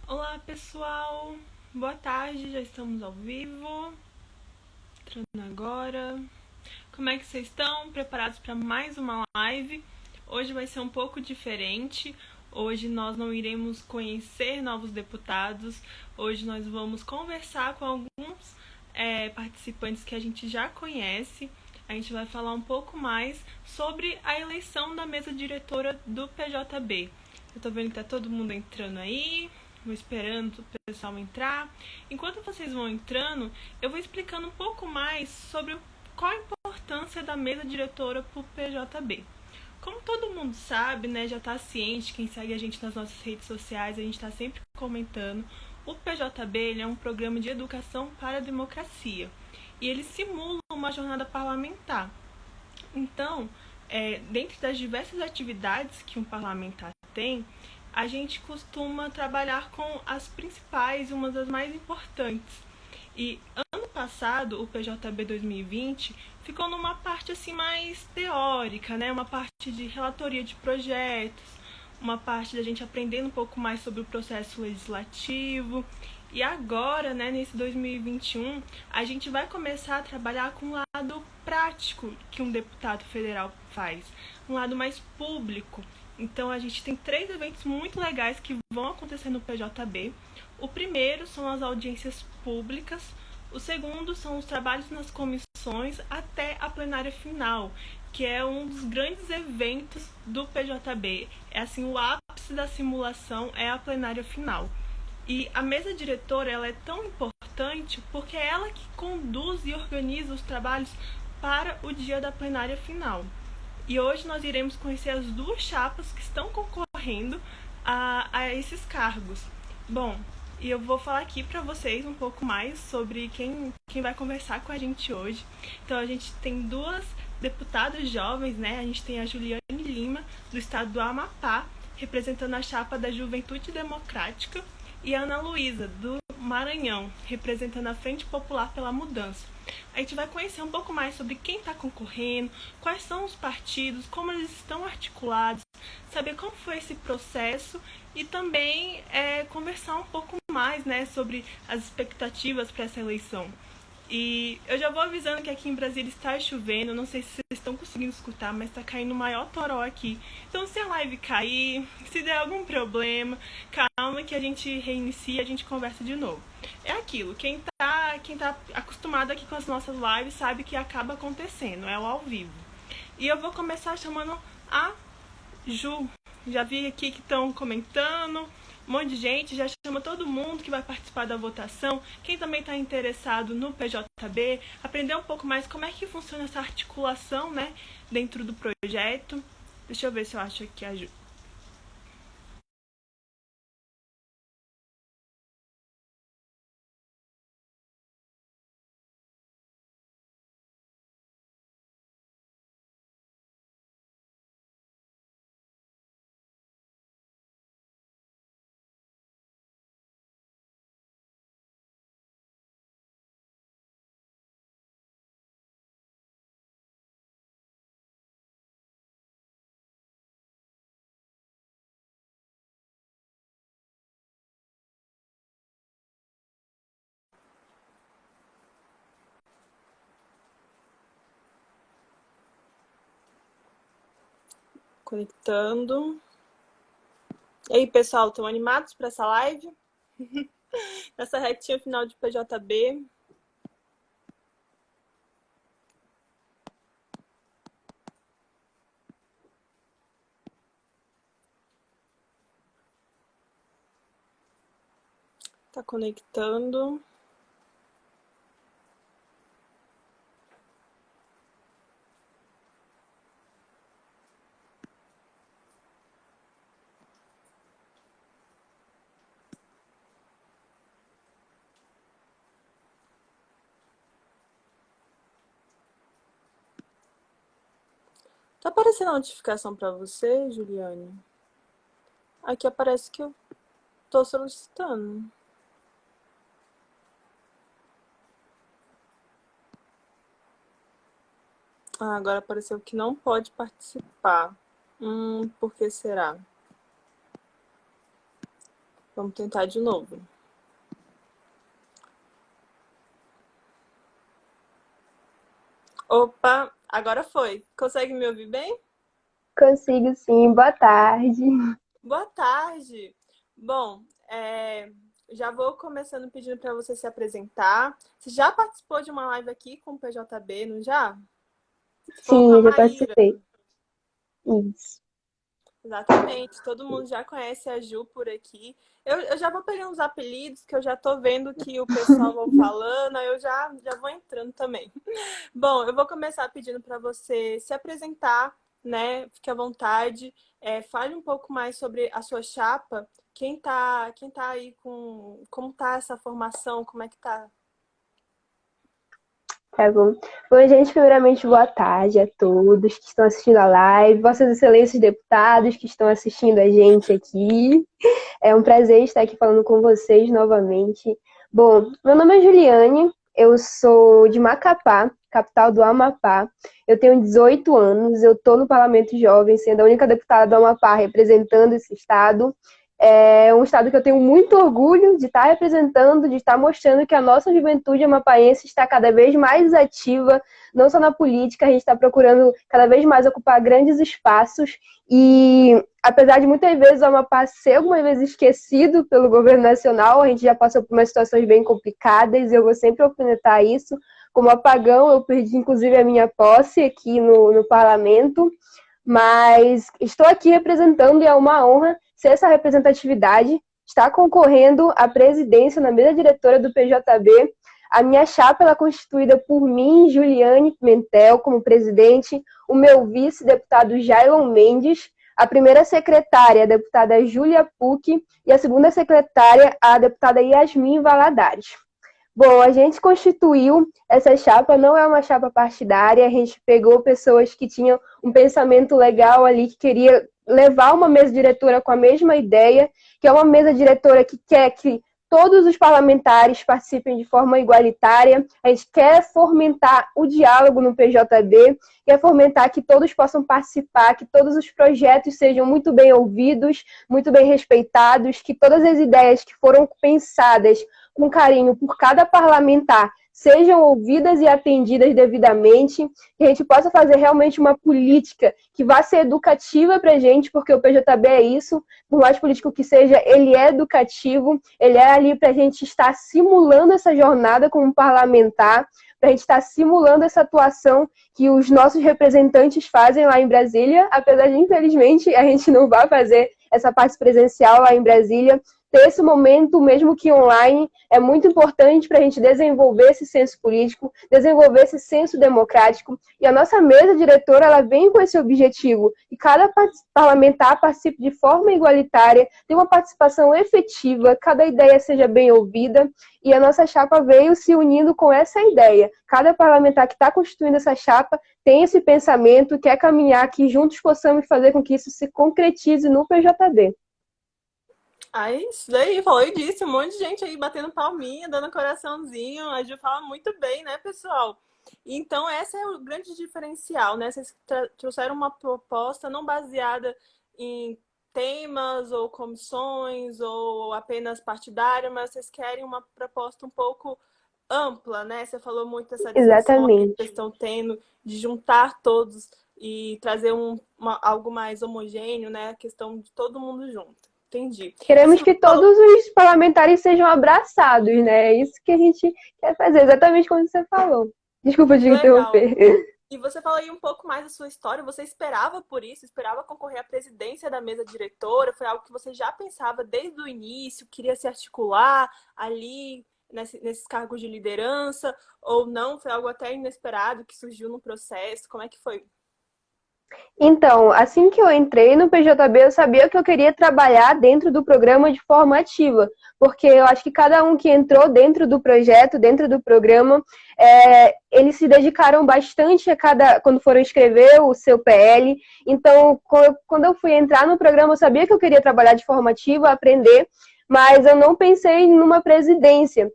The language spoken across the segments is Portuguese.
Olá pessoal, boa tarde, já estamos ao vivo, entrando agora. Como é que vocês estão? Preparados para mais uma live? Hoje vai ser um pouco diferente. Hoje nós não iremos conhecer novos deputados. Hoje nós vamos conversar com alguns participantes que a gente já conhece. A gente vai falar um pouco mais sobre a eleição da mesa diretora do PJB. Eu tô vendo que tá todo mundo entrando aí. Vou esperando o pessoal entrar. Enquanto vocês vão entrando, eu vou explicando um pouco mais sobre qual a importância da mesa diretora para o PJB. Como todo mundo sabe, né, já está ciente, quem segue a gente nas nossas redes sociais, a gente está sempre comentando, o PJB ele é um programa de educação para a democracia e ele simula uma jornada parlamentar. Então, dentro das diversas atividades que um parlamentar tem, a gente costuma trabalhar com as principais e uma das mais importantes. E ano passado, o PJB 2020 ficou numa parte assim mais teórica, né? Uma parte de relatoria de projetos, uma parte da gente aprendendo um pouco mais sobre o processo legislativo. E agora, né, nesse 2021, a gente vai começar a trabalhar com o lado prático que um deputado federal faz, um lado mais público. Então a gente tem 3 eventos muito legais que vão acontecer no PJB. O primeiro são as audiências públicas, o segundo são os trabalhos nas comissões até a plenária final, que é um dos grandes eventos do PJB. É assim, o ápice da simulação é a plenária final. E a mesa diretora ela é tão importante porque é ela que conduz e organiza os trabalhos para o dia da plenária final. E hoje nós iremos conhecer as 2 chapas que estão concorrendo a esses cargos. Bom, e eu vou falar aqui para vocês um pouco mais sobre quem vai conversar com a gente hoje. Então a gente tem 2 deputadas jovens, né? A gente tem a Juliane Lima, do estado do Amapá, representando a chapa da Juventude Democrática, e a Ana Luísa, do Maranhão, representando a Frente Popular pela Mudança. A gente vai conhecer um pouco mais sobre quem está concorrendo, quais são os partidos, como eles estão articulados, saber como foi esse processo e também conversar um pouco mais, né, sobre as expectativas para essa eleição. E eu já vou avisando que aqui em Brasília está chovendo, não sei se vocês estão conseguindo escutar, mas está caindo o maior toró aqui. Então se a live cair, se der algum problema, calma que a gente reinicia e a gente conversa de novo. É aquilo, quem tá acostumado aqui com as nossas lives sabe que acaba acontecendo, é o ao vivo. E eu vou começar chamando a Ju. Já vi aqui que estão comentando, um monte de gente, já chama todo mundo que vai participar da votação. Quem também está interessado no PJB, aprender um pouco mais como é que funciona essa articulação, né, dentro do projeto. Deixa eu ver se eu acho aqui a Ju. Conectando. E aí, pessoal, estão animados para essa live? Nessa retinha final de PJB? Tá conectando. Tá aparecendo a notificação para você, Juliane? Aqui aparece que eu tô solicitando. Ah, agora apareceu que não pode participar. Por que será? Vamos tentar de novo. Opa, agora foi. Consegue me ouvir bem? Consigo sim, boa tarde. Boa tarde. Bom, já vou começando pedindo para você se apresentar. Você já participou de uma live aqui com o PJB, não já? Você falou com Sim, a eu já Maíra. participei. Isso. Exatamente, todo mundo já conhece a Ju por aqui. Eu já vou pegando os apelidos que eu já tô vendo que o pessoal vão falando, aí eu já vou entrando também. Bom, eu vou começar pedindo para você se apresentar, né? Fique à vontade. Fale um pouco mais sobre a sua chapa. Quem tá aí com... Como tá essa formação? Como é que tá? Tá bom. Bom, gente, primeiramente, boa tarde a todos que estão assistindo a live, Vossas Excelências deputados que estão assistindo a gente aqui. É um prazer estar aqui falando com vocês novamente. Bom, meu nome é Juliane, eu sou de Macapá, capital do Amapá. Eu tenho 18 anos, eu estou no Parlamento Jovem, sendo a única deputada do Amapá representando esse estado. É um estado que eu tenho muito orgulho de estar representando, de estar mostrando que a nossa juventude amapaense está cada vez mais ativa, não só na política, a gente está procurando cada vez mais ocupar grandes espaços e apesar de muitas vezes o Amapá ser algumas vezes esquecido pelo governo nacional, a gente já passou por umas situações bem complicadas e eu vou sempre alfinetar isso. Como apagão, eu perdi inclusive a minha posse aqui no parlamento, mas estou aqui representando e é uma honra ser essa representatividade, estar concorrendo à presidência na mesa diretora do PJB. A minha chapa ela é constituída por mim, Juliane Pimentel, como presidente, o meu vice, deputado Jailon Mendes, a primeira secretária, a deputada Júlia Pucci, e a segunda secretária, a deputada Yasmin Valadares. Bom, a gente constituiu essa chapa, não é uma chapa partidária, a gente pegou pessoas que tinham um pensamento legal ali, que queria levar uma mesa diretora com a mesma ideia, que é uma mesa diretora que quer que todos os parlamentares participem de forma igualitária, a gente quer fomentar o diálogo no PJB, quer fomentar que todos possam participar, que todos os projetos sejam muito bem ouvidos, muito bem respeitados, que todas as ideias que foram pensadas com carinho por cada parlamentar sejam ouvidas e atendidas devidamente, que a gente possa fazer realmente uma política que vá ser educativa para a gente, porque o PJB é isso, por mais político que seja, ele é educativo, ele é ali para a gente estar simulando essa jornada como parlamentar, para a gente estar simulando essa atuação que os nossos representantes fazem lá em Brasília, apesar de, infelizmente, a gente não vai fazer essa parte presencial lá em Brasília, ter esse momento, mesmo que online, é muito importante para a gente desenvolver esse senso político, desenvolver esse senso democrático. E a nossa mesa diretora ela vem com esse objetivo, que cada parlamentar participe de forma igualitária, tenha uma participação efetiva, cada ideia seja bem ouvida. E a nossa chapa veio se unindo com essa ideia. Cada parlamentar que está constituindo essa chapa tem esse pensamento, quer caminhar, que juntos possamos fazer com que isso se concretize no PJB. Aí, isso daí, falou e disse, um monte de gente aí batendo palminha, dando coraçãozinho. A Ju fala muito bem, né, pessoal? Então, esse é o grande diferencial, né? Vocês trouxeram uma proposta não baseada em temas ou comissões ou apenas partidária, mas vocês querem uma proposta um pouco ampla, né? Você falou muito dessa discussão que Exatamente. vocês estão tendo de juntar todos e trazer algo mais homogêneo, né? A questão de todo mundo junto. Entendi. Você Queremos que falou todos os parlamentares sejam abraçados, né? É isso que a gente quer fazer, exatamente como você falou. Desculpa te que legal. interromper. E você falou aí um pouco mais da sua história. Você esperava por isso? Esperava concorrer à presidência da mesa diretora? Foi algo que você já pensava desde o início? Queria se articular ali nesses cargos de liderança? Ou não? Foi algo até inesperado que surgiu no processo? Como é que foi? Então, assim que eu entrei no PJB, eu sabia que eu queria trabalhar dentro do programa de forma ativa, porque eu acho que cada um que entrou dentro do projeto, dentro do programa, eles se dedicaram bastante quando foram escrever o seu PL. Então, quando eu fui entrar no programa, eu sabia que eu queria trabalhar de forma ativa, aprender, mas eu não pensei numa presidência.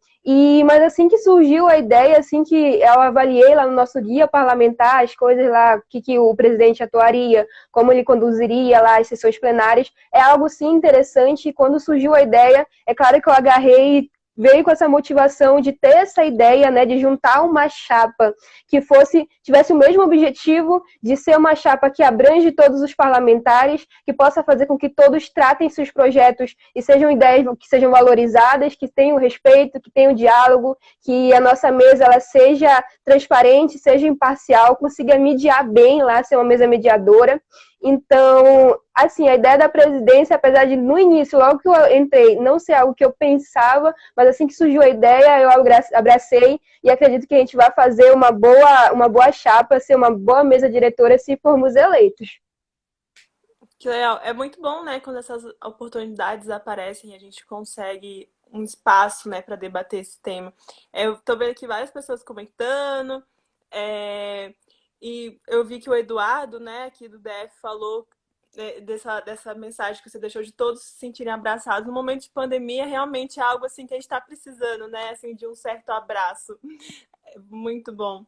Mas assim que surgiu a ideia, assim que eu avaliei lá no nosso guia parlamentar, as coisas lá, que o presidente atuaria, como ele conduziria lá as sessões plenárias, é algo sim interessante. E quando surgiu a ideia, é claro que eu agarrei, veio com essa motivação de ter essa ideia, né, de juntar uma chapa que tivesse o mesmo objetivo de ser uma chapa que abrange todos os parlamentares, que possa fazer com que todos tratem seus projetos e sejam ideias que sejam valorizadas, que tenham respeito, que tenham diálogo, que a nossa mesa ela seja transparente, seja imparcial, consiga mediar bem lá, ser uma mesa mediadora. Então, assim, a ideia da presidência, apesar de no início, logo que eu entrei, não ser algo que eu pensava, mas assim que surgiu a ideia, eu abracei e acredito que a gente vai fazer uma boa chapa, ser uma boa mesa diretora se formos eleitos. Que legal. É muito bom, né, quando essas oportunidades aparecem e a gente consegue um espaço, né, para debater esse tema. Eu tô vendo aqui várias pessoas comentando, e eu vi que o Eduardo, né, aqui do DF, falou dessa mensagem que você deixou de todos se sentirem abraçados. No momento de pandemia, realmente é algo assim que a gente está precisando, né, assim, de um certo abraço. É muito bom.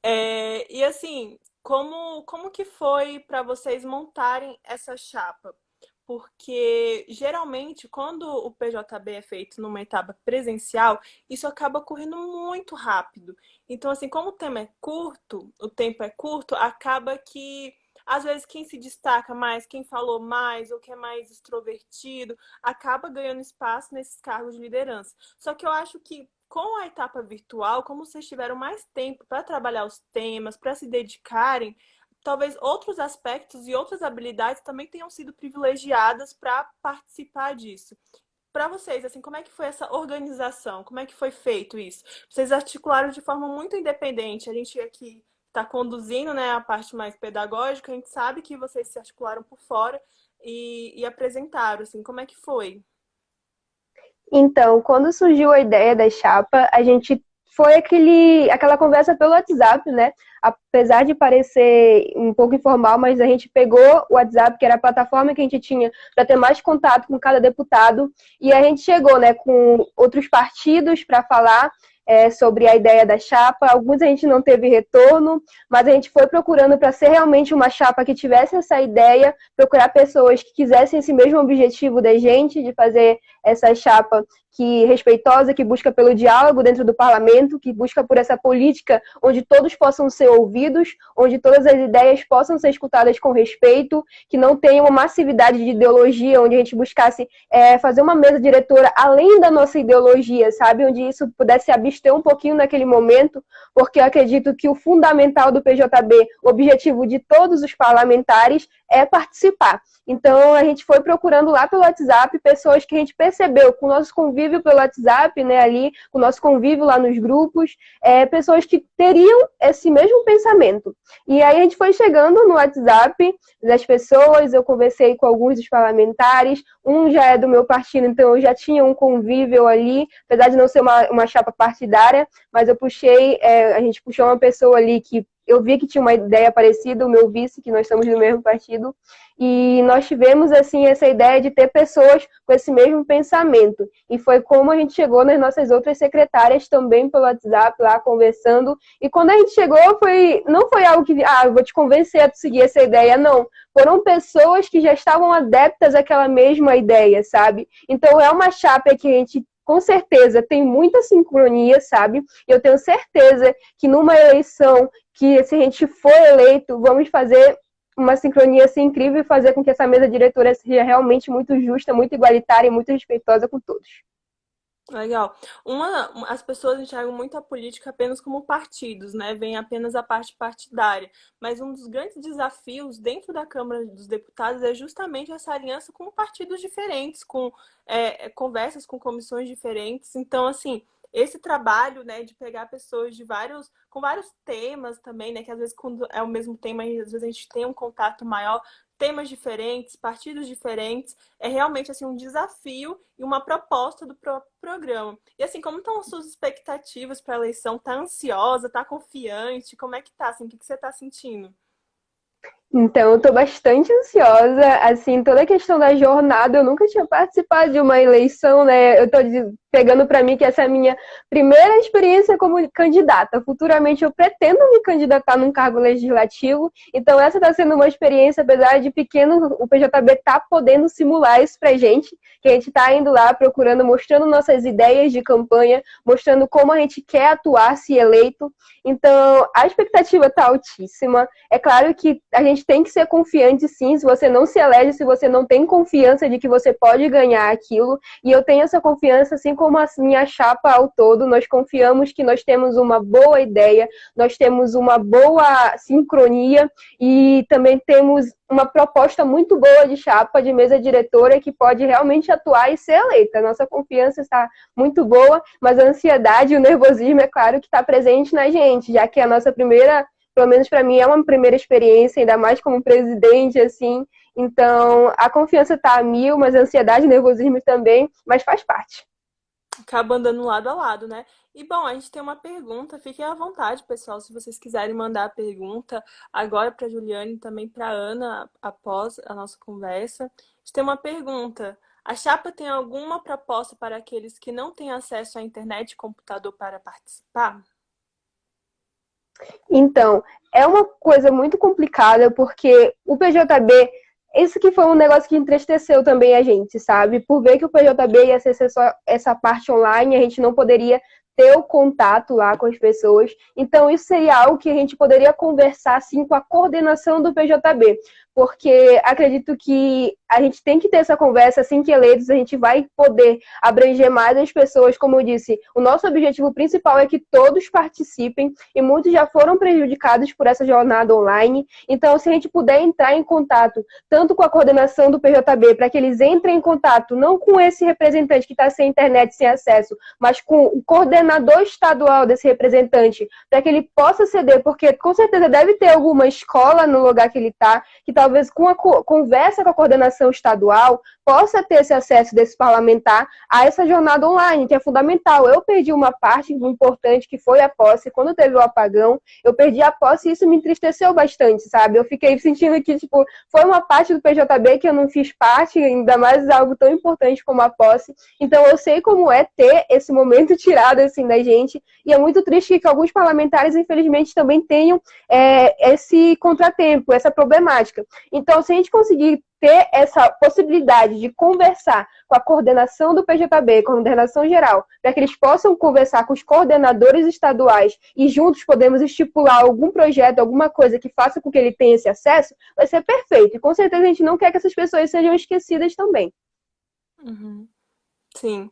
E assim, como que foi para vocês montarem essa chapa? Porque geralmente, quando o PJB é feito numa etapa presencial, isso acaba correndo muito rápido. Então, assim, como o tema é curto, o tempo é curto, acaba que às vezes quem se destaca mais, quem falou mais ou que é mais extrovertido, acaba ganhando espaço nesses cargos de liderança. Só que eu acho que com a etapa virtual, como vocês tiveram mais tempo para trabalhar os temas, para se dedicarem, talvez outros aspectos e outras habilidades também tenham sido privilegiadas para participar disso. Para vocês, assim, como é que foi essa organização? Como é que foi feito isso? Vocês articularam de forma muito independente. A gente aqui está conduzindo, né, a parte mais pedagógica, a gente sabe que vocês se articularam por fora e apresentaram, assim, como é que foi? Então, quando surgiu a ideia da chapa, a gente foi aquela conversa pelo WhatsApp, né? Apesar de parecer um pouco informal, mas a gente pegou o WhatsApp, que era a plataforma que a gente tinha para ter mais contato com cada deputado, e a gente chegou, né, com outros partidos para falar sobre a ideia da chapa. Alguns a gente não teve retorno, mas a gente foi procurando para ser realmente uma chapa que tivesse essa ideia, procurar pessoas que quisessem esse mesmo objetivo da gente, de fazer essa chapa respeitosa, que busca pelo diálogo dentro do parlamento, que busca por essa política onde todos possam ser ouvidos, onde todas as ideias possam ser escutadas com respeito, que não tenha uma massividade de ideologia, onde a gente buscasse fazer uma mesa diretora além da nossa ideologia, sabe? Onde isso pudesse abster um pouquinho naquele momento, porque eu acredito que o fundamental do PJB, o objetivo de todos os parlamentares, é participar. Então, a gente foi procurando lá pelo WhatsApp pessoas que a gente percebeu, com o nosso convívio pelo WhatsApp, né, ali, com o nosso convívio lá nos grupos, pessoas que teriam esse mesmo pensamento. E aí a gente foi chegando no WhatsApp das pessoas, eu conversei com alguns dos parlamentares, um já é do meu partido, então eu já tinha um convívio ali, apesar de não ser uma chapa partidária, mas eu a gente puxou uma pessoa ali que eu vi que tinha uma ideia parecida, o meu vice, que nós somos do mesmo partido, e nós tivemos, assim, essa ideia de ter pessoas com esse mesmo pensamento. E foi como a gente chegou nas nossas outras secretárias também pelo WhatsApp, lá conversando. E quando a gente chegou, não foi algo que, eu vou te convencer a seguir essa ideia, não. Foram pessoas que já estavam adeptas àquela mesma ideia, sabe? Então, é uma chapa que a gente com certeza tem muita sincronia, sabe? E eu tenho certeza que numa eleição que se a gente for eleito, vamos fazer uma sincronia assim incrível e fazer com que essa mesa diretora seja realmente muito justa, muito igualitária e muito respeitosa com todos. Legal. As pessoas enxergam muito a política apenas como partidos, né? Vem apenas a parte partidária. Mas um dos grandes desafios dentro da Câmara dos Deputados é justamente essa aliança com partidos diferentes, com conversas com comissões diferentes. Então, assim, esse trabalho, né, de pegar pessoas com vários temas também, né? Que às vezes quando é o mesmo tema, às vezes a gente tem um contato maior, temas diferentes, partidos diferentes, é realmente assim um desafio e uma proposta do programa. E assim, como estão as suas expectativas para a eleição? Tá ansiosa? Tá confiante? Como é que tá? Assim, o que você tá sentindo? Então, eu tô bastante ansiosa, assim, toda a questão da jornada, eu nunca tinha participado de uma eleição, né, pegando para mim que essa é a minha primeira experiência como candidata. Futuramente eu pretendo me candidatar num cargo legislativo, então essa está sendo uma experiência, apesar de pequeno, o PJB está podendo simular isso para gente, que a gente está indo lá procurando, mostrando nossas ideias de campanha, mostrando como a gente quer atuar se eleito. Então a expectativa está altíssima. É claro que a gente tem que ser confiante, sim. Se você não se elege, se você não tem confiança de que você pode ganhar aquilo, e eu tenho essa confiança, assim como a minha chapa ao todo, nós confiamos que nós temos uma boa ideia, nós temos uma boa sincronia e também temos uma proposta muito boa de chapa, de mesa diretora, que pode realmente atuar e ser eleita. Nossa confiança está muito boa, mas a ansiedade e o nervosismo, é claro que está presente na gente, já que a nossa primeira, pelo menos para mim, é uma primeira experiência, ainda mais como presidente, assim. Então, a confiança está a mil, mas a ansiedade e nervosismo também, mas faz parte. Acaba andando lado a lado, né? E bom, a gente tem uma pergunta, fiquem à vontade, pessoal, se vocês quiserem mandar a pergunta agora para a Juliane e também para a Ana, após a nossa conversa. A gente tem uma pergunta. A chapa tem alguma proposta para aqueles que não têm acesso à internet e computador para participar? Então, é uma coisa muito complicada, porque o PJB, isso que foi um negócio que entristeceu também a gente, sabe? Por ver que o PJB ia ser só essa parte online, a gente não poderia ter o contato lá com as pessoas. Então, isso seria algo que a gente poderia conversar, sim, com a coordenação do PJB, porque acredito que a gente tem que ter essa conversa, assim que eleitos, a gente vai poder abranger mais as pessoas. Como eu disse, o nosso objetivo principal é que todos participem, e muitos já foram prejudicados por essa jornada online. Então, se a gente puder entrar em contato, tanto com a coordenação do PJB, para que eles entrem em contato, não com esse representante que está sem internet, sem acesso, mas com o coordenador estadual desse representante, para que ele possa ceder, porque com certeza deve ter alguma escola no lugar que ele está, que talvez com a conversa com a coordenação estadual possa ter esse acesso desse parlamentar a essa jornada online, que é fundamental. Eu perdi uma parte importante, que foi a posse. Quando teve o apagão, eu perdi a posse e isso me entristeceu bastante, sabe? Eu fiquei sentindo que, tipo, foi uma parte do PJB que eu não fiz parte, ainda mais algo tão importante como a posse. Então, eu sei como é ter esse momento tirado, assim, da gente, e é muito triste que alguns parlamentares, infelizmente, também tenham esse contratempo, essa problemática. Então, se a gente conseguir ter essa possibilidade de conversar com a coordenação do PJB, coordenação geral, para que eles possam conversar com os coordenadores estaduais e juntos podemos estipular algum projeto, alguma coisa que faça com que ele tenha esse acesso, vai ser perfeito. E com certeza a gente não quer que essas pessoas sejam esquecidas também. Uhum. Sim.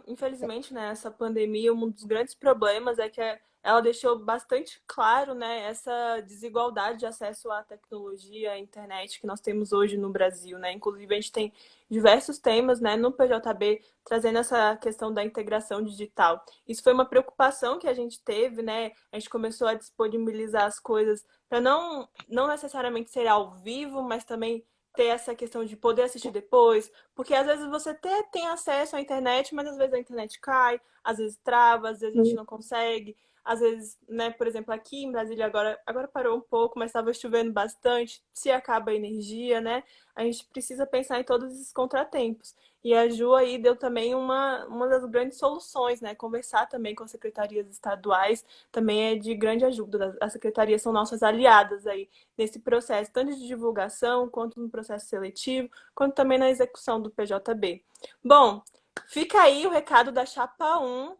Infelizmente, né, essa pandemia, um dos grandes problemas é que ela deixou bastante claro, né, essa desigualdade de acesso à tecnologia, à internet que nós temos hoje no Brasil, né? Inclusive, a gente tem diversos temas, né, no PJB trazendo essa questão da integração digital. Isso foi uma preocupação que a gente teve, né? A gente começou a disponibilizar as coisas para não necessariamente ser ao vivo, mas também ter essa questão de poder assistir depois, porque às vezes você até tem acesso à internet, mas às vezes a internet cai, às vezes trava, às vezes a gente não consegue, às vezes, né, por exemplo, aqui em Brasília agora parou um pouco, mas estava chovendo bastante, se acaba a energia, né, a gente precisa pensar em todos esses contratempos. E a Ju aí deu também uma das grandes soluções, né, conversar também com as secretarias estaduais também é de grande ajuda. As secretarias são nossas aliadas aí nesse processo, tanto de divulgação, quanto no processo seletivo, quanto também na execução do PJB. Bom, fica aí o recado da Chapa 1,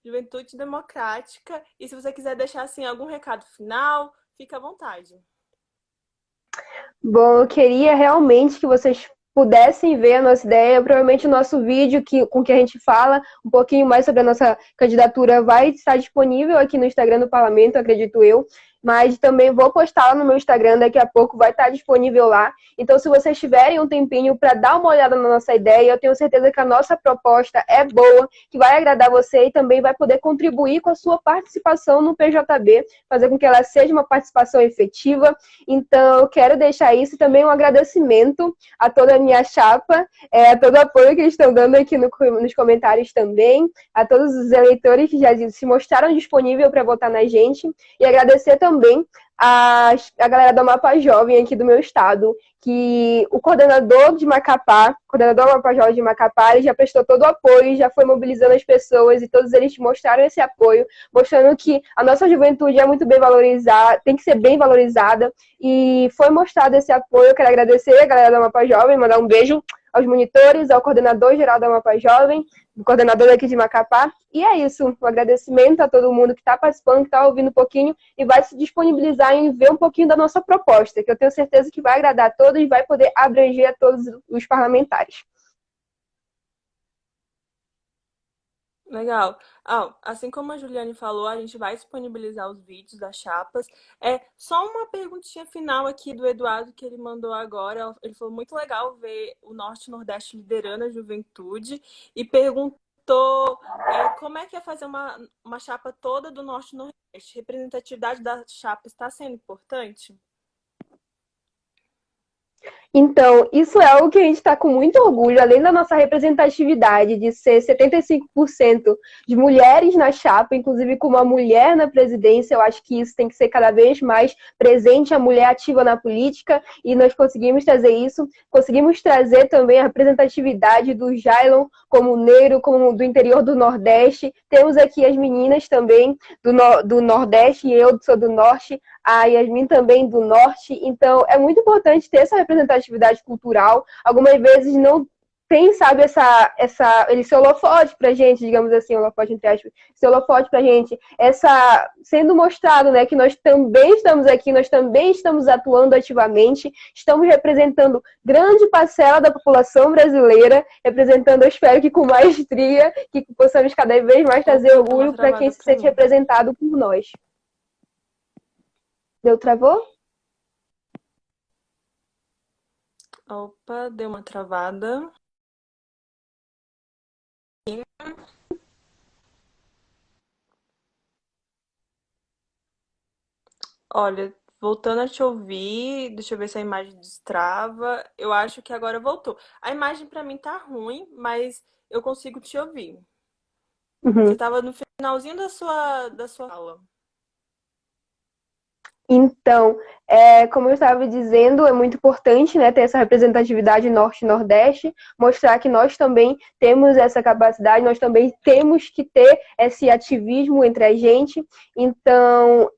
Juventude Democrática, e se você quiser deixar assim algum recado final, fica à vontade. Bom, eu queria realmente que vocês pudessem ver a nossa ideia, provavelmente o nosso vídeo com que a gente fala um pouquinho mais sobre a nossa candidatura vai estar disponível aqui no Instagram do Parlamento, acredito eu, mas também vou postar lá no meu Instagram, daqui a pouco vai estar disponível lá. Então, se vocês tiverem um tempinho para dar uma olhada na nossa ideia, eu tenho certeza que a nossa proposta é boa, que vai agradar você e também vai poder contribuir com a sua participação no PJB, fazer com que ela seja uma participação efetiva. Então, eu quero deixar isso e também um agradecimento a toda a minha chapa, a todo o apoio que eles estão dando aqui nos comentários também, a todos os eleitores que já se mostraram disponíveis para votar na gente, e agradecer também a galera do Amapá Jovem aqui do meu estado, que o coordenador de Macapá, o coordenador do Amapá Jovem de Macapá, ele já prestou todo o apoio, já foi mobilizando as pessoas e todos eles mostraram esse apoio, mostrando que a nossa juventude é muito bem valorizada, tem que ser bem valorizada, e foi mostrado esse apoio. Eu quero agradecer a galera do Amapá Jovem, mandar um beijo aos monitores, ao coordenador geral da Amapá Jovem, o coordenador daqui de Macapá. E é isso, um agradecimento a todo mundo que está participando, que está ouvindo um pouquinho e vai se disponibilizar em ver um pouquinho da nossa proposta, que eu tenho certeza que vai agradar a todos e vai poder abranger a todos os parlamentares. Legal. Assim como a Juliane falou, a gente vai disponibilizar os vídeos das chapas. É só uma perguntinha final aqui do Eduardo que ele mandou agora. Ele falou muito legal ver o Norte e Nordeste liderando a juventude e perguntou como é que é fazer uma chapa toda do Norte e Nordeste. Representatividade da chapa está sendo importante? Então, isso é algo que a gente está com muito orgulho, além da nossa representatividade de ser 75% de mulheres na chapa, inclusive com uma mulher na presidência. Eu acho que isso tem que ser cada vez mais presente, a mulher ativa na política, e nós conseguimos trazer isso. Conseguimos trazer também a representatividade do Jailon como negro, como do interior do Nordeste. Temos aqui as meninas também do Nordeste, e eu sou do Norte, a Yasmin também do Norte. Então, é muito importante ter essa representatividade cultural. Algumas vezes não tem, sabe, esse holofote pra gente, digamos assim, holofote entre aspas, esse holofote pra gente, sendo mostrado, né, que nós também estamos aqui, nós também estamos atuando ativamente, estamos representando grande parcela da população brasileira, representando, eu espero que com maestria, que possamos cada vez mais trazer orgulho para quem se sente representado por nós. Deu, travou? Opa, deu uma travada. Olha, voltando a te ouvir, deixa eu ver se a imagem destrava. Eu acho que agora voltou. A imagem pra mim tá ruim, mas eu consigo te ouvir. Você Uhum. tava no finalzinho da sua fala. Então, como eu estava dizendo, é muito importante, né, ter essa representatividade norte e nordeste, mostrar que nós também temos essa capacidade, nós também temos que ter esse ativismo entre a gente. Então,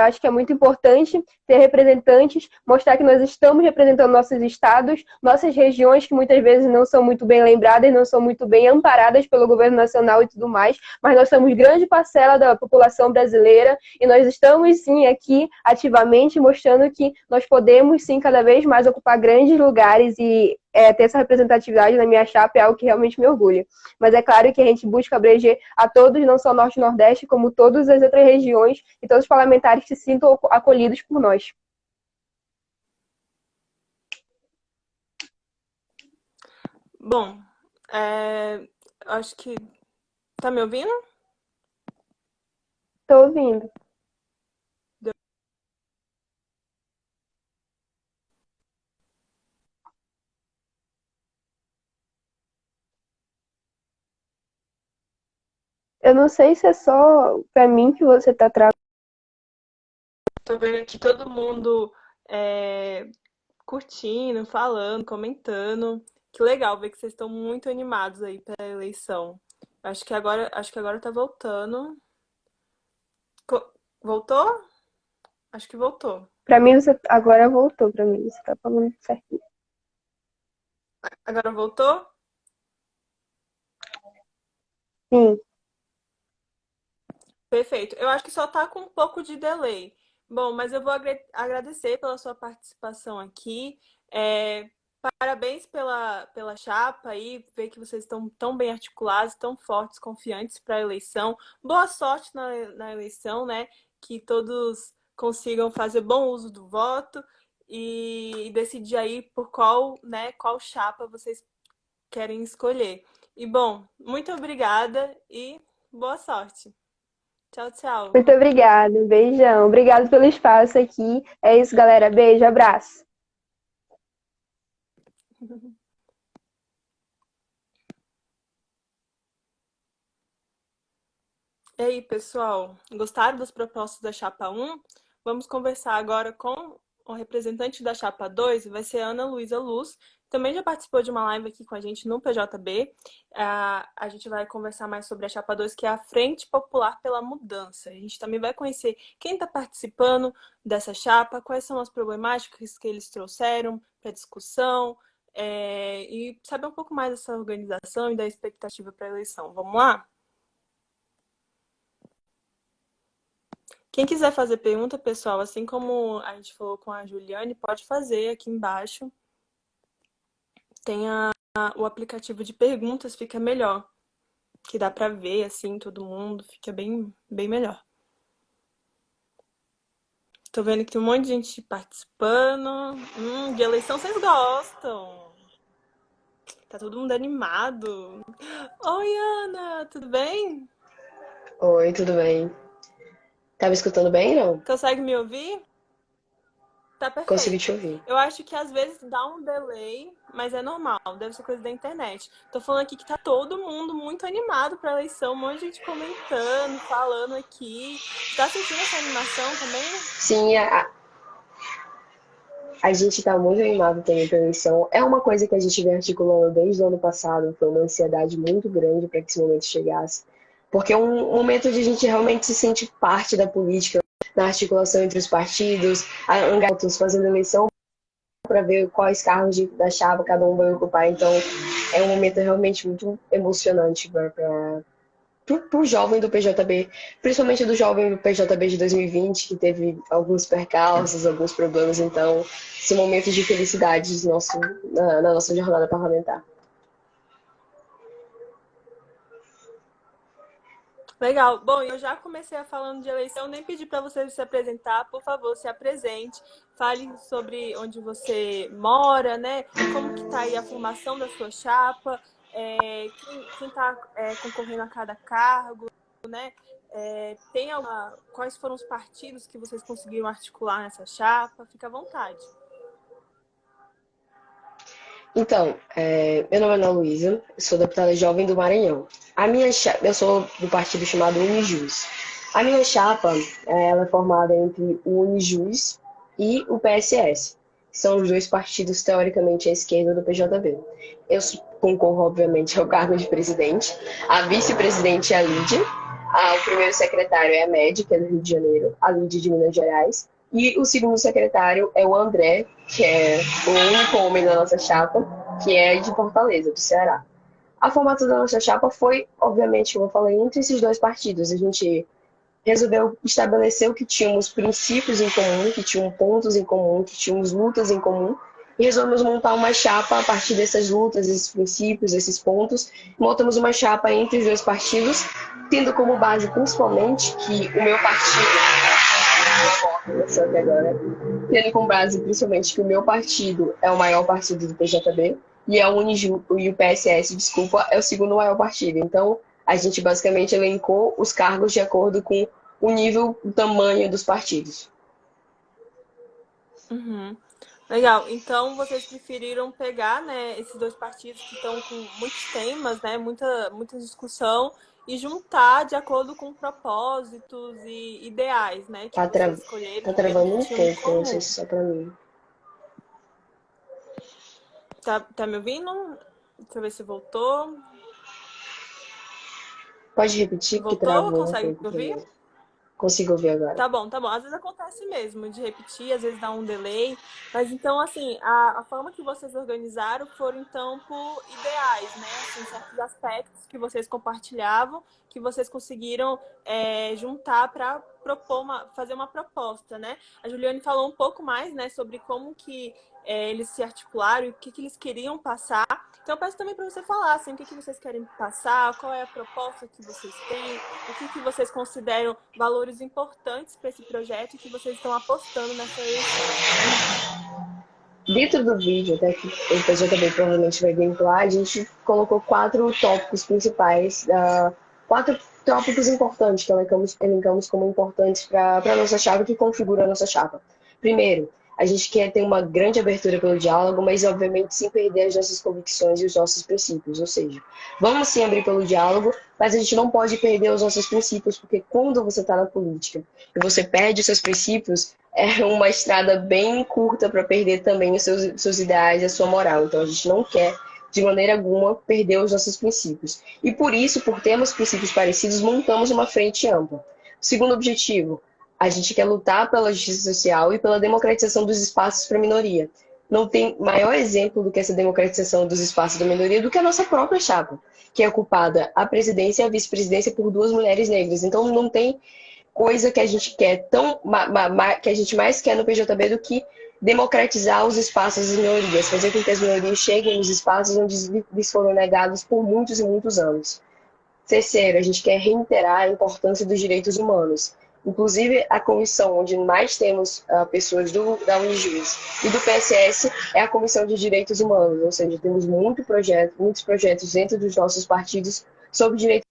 acho que é muito importante ter representantes, mostrar que nós estamos representando nossos estados, nossas regiões, que muitas vezes não são muito bem lembradas, não são muito bem amparadas pelo governo nacional e tudo mais, mas nós somos grande parcela da população brasileira e nós estamos, sim, aqui ativamente mostrando que nós podemos, sim, cada vez mais ocupar grandes lugares e ter essa representatividade na minha chapa é algo que realmente me orgulha. Mas é claro que a gente busca abranger a todos, não só Norte e Nordeste, como todas as outras regiões e todos os parlamentares que se sintam acolhidos por nós. Bom, acho que. Tá me ouvindo? Estou ouvindo. Eu não sei se é só para mim que você está travando. Tô vendo aqui todo mundo curtindo, falando, comentando. Que legal ver que vocês estão muito animados aí para a eleição. Acho que agora tá voltando. Voltou? Acho que voltou. Para mim, você agora voltou para mim. Você está falando certinho. Agora voltou? Sim. Perfeito. Eu acho que só tá com um pouco de delay. Bom, mas eu vou agradecer pela sua participação aqui. É, Parabéns pela chapa aí, ver que vocês estão tão bem articulados, tão fortes, confiantes para a eleição. Boa sorte na eleição, né? Que todos consigam fazer bom uso do voto e decidir aí por qual chapa vocês querem escolher. E bom, muito obrigada e boa sorte. Tchau, tchau. Muito obrigada. Beijão. Obrigado pelo espaço aqui. É isso, galera. Beijo, abraço. E aí, pessoal, gostaram das propostas da Chapa 1? Vamos conversar agora com o representante da Chapa 2, vai ser a Ana Luísa Luz. Também já participou de uma live aqui com a gente no PJB. A gente vai conversar mais sobre a Chapa 2, que é a Frente Popular pela Mudança. A gente também vai conhecer quem está participando dessa chapa, quais são as problemáticas que eles trouxeram para discussão, e saber um pouco mais dessa organização e da expectativa para a eleição. Vamos lá? Quem quiser fazer pergunta, pessoal, assim como a gente falou com a Juliane, pode fazer aqui embaixo. Tem o aplicativo de perguntas, fica melhor. Que dá para ver, assim, todo mundo, fica bem, bem melhor. Tô vendo que tem um monte de gente participando. De eleição vocês gostam. Tá todo mundo animado. Oi, Ana, tudo bem? Oi, tudo bem? Tá me escutando bem, não? Consegue me ouvir? Tá Consegui te perfeito. ouvir. Eu acho que às vezes dá um delay, mas é normal, deve ser coisa da internet. Tô falando aqui que tá todo mundo muito animado pra eleição, um monte de gente comentando, falando aqui. Tá sentindo essa animação também? Sim, a gente tá muito animado também pela eleição. É uma coisa que a gente vem articulando desde o ano passado. Foi uma ansiedade muito grande para que esse momento chegasse. Porque é um momento de a gente realmente se sentir parte da política, na articulação entre os partidos, angariados fazendo eleição para ver quais cargos da chapa cada um vai ocupar. Então, é um momento realmente muito emocionante para pro jovem do PJB, principalmente do jovem do PJB de 2020, que teve alguns percalços, alguns problemas. Então, são momentos de felicidade na nossa jornada parlamentar. Legal. Bom, eu já comecei falando de eleição, nem pedi para você se apresentar. Por favor, se apresente. Fale sobre onde você mora, né? Como que tá aí a formação da sua chapa, quem está concorrendo a cada cargo, né? Quais foram os partidos que vocês conseguiram articular nessa chapa? Fica à vontade. Então, meu nome é Ana Luísa, sou deputada jovem do Maranhão. Eu sou do partido chamado Unijus. A minha chapa, ela é formada entre o Unijus e o PSS. São os dois partidos teoricamente à esquerda do PJB. Eu concorro, obviamente, ao cargo de presidente. A vice-presidente é a Lídia. O primeiro secretário é a MED, que é do Rio de Janeiro, a Lídia de Minas Gerais. E o segundo secretário é o André, que é o único homem da nossa chapa, que é de Fortaleza, do Ceará. A formação da nossa chapa foi, obviamente, como eu falei, entre esses dois partidos. A gente resolveu estabelecer que tínhamos princípios em comum, que tínhamos pontos em comum, que tínhamos lutas em comum, e resolvemos montar uma chapa a partir dessas lutas, esses princípios, esses pontos. Montamos uma chapa entre os dois partidos, tendo como base, principalmente, que o meu partido... Tendo como base, principalmente, que o meu partido é o maior partido do PJB e o PSS, desculpa, é o segundo maior partido. Então, a gente basicamente elencou os cargos de acordo com o nível, o tamanho dos partidos. Uhum. Legal. Então, vocês preferiram pegar, né, esses dois partidos que estão com muitos temas, né, muita discussão, e juntar de acordo com propósitos e ideais, né, que vocês escolheram. Tá travando um pouco, não sei se só pra mim. Tá me ouvindo? Deixa eu ver se voltou. Pode repetir, voltou? Que travou. Consegue me ouvir? Consigo ouvir agora. Tá bom. Às vezes acontece mesmo de repetir, às vezes dá um delay. Mas então, assim, a forma que vocês organizaram foram, então, por ideais, né? Assim, certos aspectos que vocês compartilhavam, que vocês conseguiram juntar para fazer uma proposta, né? A Juliane falou um pouco mais, né, sobre como que eles se articularam e o que eles queriam passar. Então, eu peço também para você falar, assim, o que vocês querem passar, qual é a proposta que vocês têm, o que vocês consideram valores importantes para esse projeto e que vocês estão apostando nessa eleição. Dentro do vídeo, até que o pessoal também provavelmente vai vincular, a gente colocou 4 tópicos principais, 4 tópicos importantes que elencamos como importantes para a nossa chapa, que configura a nossa chapa. Primeiro, A gente quer ter uma grande abertura pelo diálogo, mas obviamente sem perder as nossas convicções e os nossos princípios. Ou seja, vamos sim abrir pelo diálogo, mas a gente não pode perder os nossos princípios, porque quando você está na política e você perde os seus princípios, é uma estrada bem curta para perder também os seus ideais e a sua moral. Então a gente não quer, de maneira alguma, perder os nossos princípios. E por isso, por termos princípios parecidos, montamos uma frente ampla. Segundo objetivo, a gente quer lutar pela justiça social e pela democratização dos espaços para a minoria. Não tem maior exemplo do que essa democratização dos espaços da minoria do que a nossa própria chapa, que é ocupada a presidência e a vice-presidência por duas mulheres negras. Então não tem coisa que a gente quer que a gente mais quer no PJB do que democratizar os espaços das minorias, fazer com que as minorias cheguem nos espaços onde lhes foram negados por muitos e muitos anos. Terceiro, a gente quer reiterar a importância dos direitos humanos. Inclusive, a comissão onde mais temos pessoas da Unijus e do PSS é a Comissão de Direitos Humanos, ou seja, temos muitos projetos dentro dos nossos partidos sobre direitos.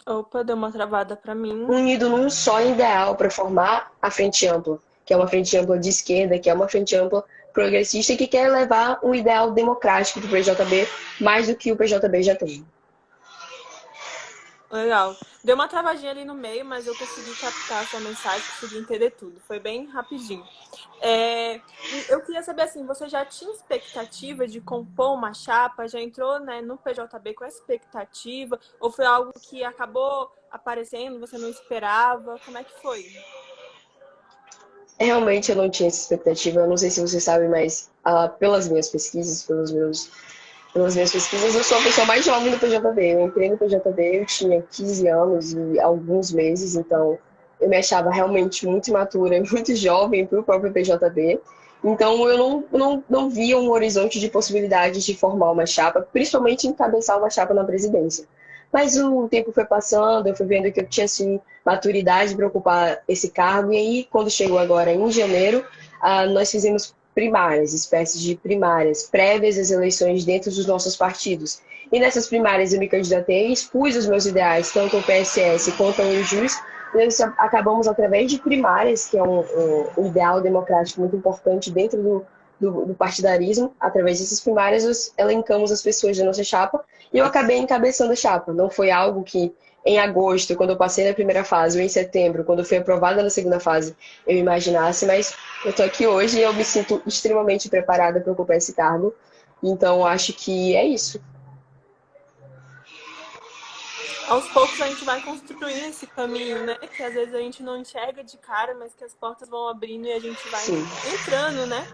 Opa, deu uma travada pra mim. Unido num só ideal para formar a Frente Ampla, que é uma frente ampla de esquerda, que é uma frente ampla progressista e que quer levar um ideal democrático para o PJB mais do que o PJB já tem. Legal. Deu uma travadinha ali no meio, mas eu consegui captar a sua mensagem, consegui entender tudo. Foi bem rapidinho. Eu queria saber, assim, você já tinha expectativa de compor uma chapa? Já entrou, né, no PJB com essa expectativa? Ou foi algo que acabou aparecendo, você não esperava? Como é que foi? Realmente eu não tinha essa expectativa. Eu não sei se você sabe, mas pelas minhas pesquisas, pelas minhas pesquisas, eu sou a pessoa mais jovem do PJB. Eu entrei no PJB, eu tinha 15 anos e alguns meses, então eu me achava realmente muito imatura, muito jovem para o próprio PJB. Então eu não via um horizonte de possibilidades de formar uma chapa, principalmente encabeçar uma chapa na presidência. Mas o tempo foi passando, eu fui vendo que eu tinha assim, maturidade para ocupar esse cargo, e aí, quando chegou agora em janeiro, nós fizemos primárias, espécies de primárias, prévias às eleições dentro dos nossos partidos. E nessas primárias eu me candidatei, expus os meus ideais, tanto ao PSS quanto ao Unijus. Nós acabamos através de primárias, que é um ideal democrático muito importante dentro do partidarismo. Através dessas primárias, nós elencamos as pessoas da nossa chapa e eu acabei encabeçando a chapa. Não foi algo que em agosto, quando eu passei na primeira fase, ou em setembro, quando eu fui aprovada na segunda fase, eu imaginasse, mas eu tô aqui hoje e eu me sinto extremamente preparada para ocupar esse cargo. Então, acho que é isso. Aos poucos a gente vai construindo esse caminho, né? Que às vezes a gente não enxerga de cara, mas que as portas vão abrindo e a gente vai entrando, né?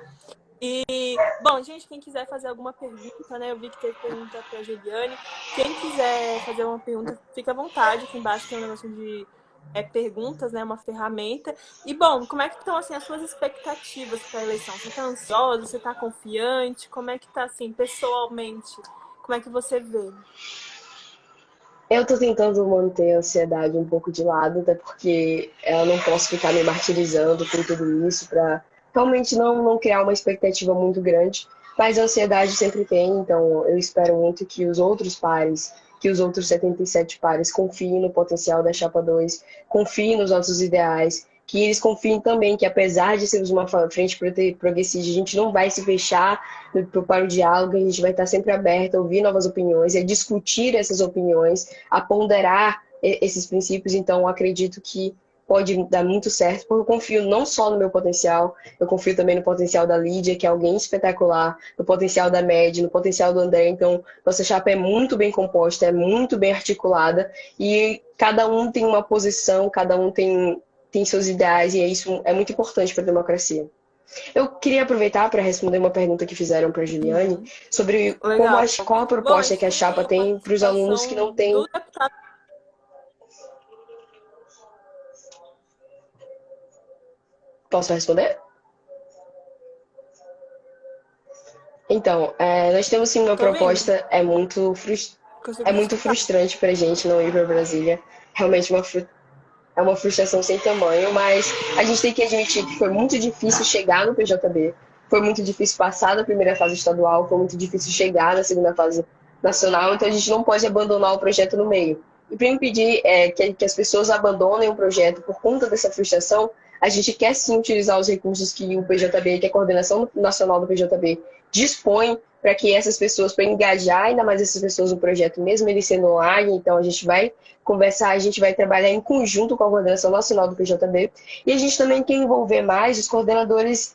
E, bom, gente, quem quiser fazer alguma pergunta, né? Eu vi que teve pergunta para a Juliane. Quem quiser fazer uma pergunta, fica à vontade. Aqui embaixo tem um negócio de perguntas, né? Uma ferramenta. E, bom, como é que estão, assim, as suas expectativas para a eleição? Você está ansiosa? Você está confiante? Como é que está, assim, pessoalmente? Como é que você vê? Eu tô tentando manter a ansiedade um pouco de lado, até porque eu não posso ficar me martirizando com tudo isso para realmente não criar uma expectativa muito grande. Mas a ansiedade sempre tem, então eu espero muito que os outros pares, que os outros 77 pares confiem no potencial da Chapa 2, confiem nos nossos ideais, que eles confiem também que apesar de sermos uma frente progressista, a gente não vai se fechar para o diálogo, a gente vai estar sempre aberto a ouvir novas opiniões, a discutir essas opiniões, a ponderar esses princípios. Então, eu acredito que pode dar muito certo, porque eu confio não só no meu potencial, eu confio também no potencial da Lídia, que é alguém espetacular, no potencial da Med, no potencial do André. Então, nossa chapa é muito bem composta, é muito bem articulada, e cada um tem uma posição, cada um tem seus ideais, e isso é muito importante para a democracia. Eu queria aproveitar para responder uma pergunta que fizeram para a Juliane sobre qual a proposta que a chapa tem para os alunos que não têm. Posso responder? Então, nós temos sim uma proposta, é muito frustrante para a gente não ir para Brasília. Realmente é uma frustração sem tamanho, mas a gente tem que admitir que foi muito difícil chegar no PJB. foi muito difícil passar da primeira fase estadual, foi muito difícil chegar na segunda fase nacional, então a gente não pode abandonar o projeto no meio. E para impedir que as pessoas abandonem o projeto por conta dessa frustração, a gente quer sim utilizar os recursos que o PJB, que a Coordenação Nacional do PJB dispõe para que essas pessoas, para engajar ainda mais essas pessoas no projeto, mesmo ele sendo online. Então a gente vai conversar, a gente vai trabalhar em conjunto com a Coordenação Nacional do PJB, e a gente também quer envolver mais os coordenadores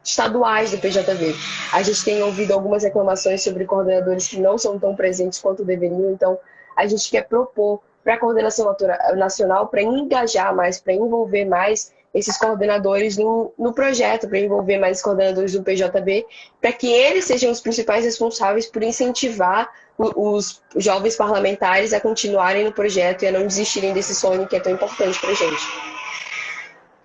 estaduais do PJB. A gente tem ouvido algumas reclamações sobre coordenadores que não são tão presentes quanto deveriam, então a gente quer propor para a coordenação nacional para engajar mais, para envolver mais esses coordenadores no projeto, para envolver mais coordenadores do PJB, para que eles sejam os principais responsáveis por incentivar os jovens parlamentares a continuarem no projeto e a não desistirem desse sonho que é tão importante para a gente.